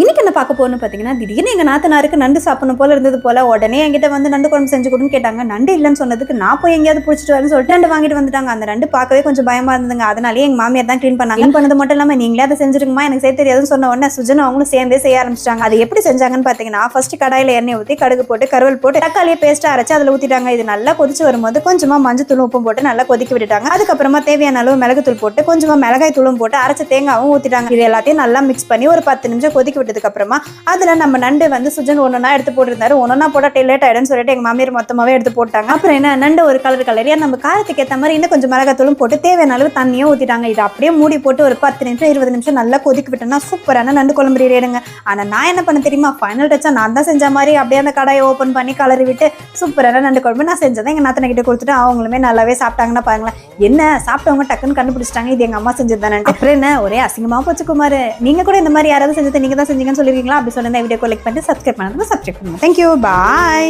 இன்னைக்கு என்ன பார்க்க போகணும்னு பார்த்தீங்கன்னா, திடீர்னு எங்கள் நாத்தனாருக்கு நண்டு சாப்பிடணும் போல இருந்தது போல. உடனே என்கிட்ட வந்து நண்டு குழம்பு செஞ்சு கொடுன்னு கேட்டாங்க. நண்டு இல்லைன்னு சொன்னதுக்கு நான் போய் எங்கேயாவது பிடிச்சிட்டு வரேன்னு சொல்லிட்டு நண்டு வாங்கிட்டு வந்துட்டாங்க. அந்த நண்டு பார்க்கவே கொஞ்சம் பயமா இருந்ததுங்க. அதனாலேயே எங்கள் மாமியார் தான் க்ளீன் பண்ணாங்க. க்ளீன் பண்ணது மட்டும் இல்லாமல் நீங்களே அதை செஞ்சிருக்குமா, எனக்கு செய்ய தெரியாதுன்னு சொன்ன உடனே சுஜன் அவங்களும் சேர்ந்தே செய்ய ஆரம்பிச்சிட்டாங்க. அது எப்படி செஞ்சாங்கன்னு பார்த்தீங்கன்னா, ஃபர்ஸ்ட் கடாயில் எண்ணெய் ஊற்றி கடுகு போட்டு கருவல் போட்டு தக்காளியை பேஸ்ட்டாக அரைச்சி அதில் ஊற்றிட்டாங்க. இது நல்லா கொதிச்சு வரும்போது கொஞ்சமாக மஞ்சத்தூள் உப்பும் போட்டு நல்லா கொதிக்க விட்டுட்டாங்க. அதுக்கப்புறமா தேவையான அளவு மிளகுத்தூள் போட்டு கொஞ்சமாக மிளகாய் தூளும் போட்டு அரைச்ச தேங்காவும் ஊற்றிட்டாங்க. இது எல்லாத்தையும் நல்லா மிக்ஸ் பண்ணி ஒரு 10 நிமிஷம் கொதிக்க விட்டதுக்கு அப்புறமா அதுல நம்ம நண்டு வந்து சுஜன் ஒன்னொன்னா எடுத்து போட்டுருந்தாரு. ஒன்னொன்னா போட்டா லேட் ஆயிடும்னு சொல்லிட்டு எங்க மாமியார் மொத்தமாவே எடுத்து போட்டாங்க. அப்புறம் என்ன நண்டு ஒரு கலரியா நம்ம காரத்துக்கு ஏற்ற மாதிரி இன்னும் கொஞ்சம் மிளகாத்தூளும் போட்டு தேவையான அளவு தண்ணியும் ஊத்திட்டாங்க. இது அப்படியே மூடி போட்டு ஒரு 10 நிமிஷம் 20 நிமிஷம் நல்லா கொதிக்க விட்டோம்னா சூப்பரான நண்டு குழம்பு ரெடியாடுங்க. ஆனா நான் என்ன பண்ண தெரியுமா, ஃபைனல் டச்சா நான் தான் செஞ்ச மாதிரி அப்படியே அந்த கடாயை ஓப்பன் பண்ணி கலரி விட்டு சூப்பரான நண்டு குழம்பு நான் செஞ்சதை எங்க நாத்தனை கிட்ட கொடுத்துட்டு அவங்களுமே நல்லாவே சாப்பிட்டாங்கன்னா பாருங்களேன். என்ன சாப்பிட்டவங்க டக்குன்னு கண்டுபிடிச்சிட்டாங்க இது எங்க அம்மா செஞ்சது தானே. அப்புறம் என்ன ஒரே அசிங்கமா போச்சு குமார். நீங்க கூட இந்த மாதிரி யாராவது செஞ்சதை நீங்க தான் செஞ்சீங்கன்னு சொல்லிருக்கீங்களா? அப்படி சொல்லுங்க. வீடியோ லைக் பண்ணி சப்ஸ்கிரைப் பண்ணுங்க. Thank you. Bye.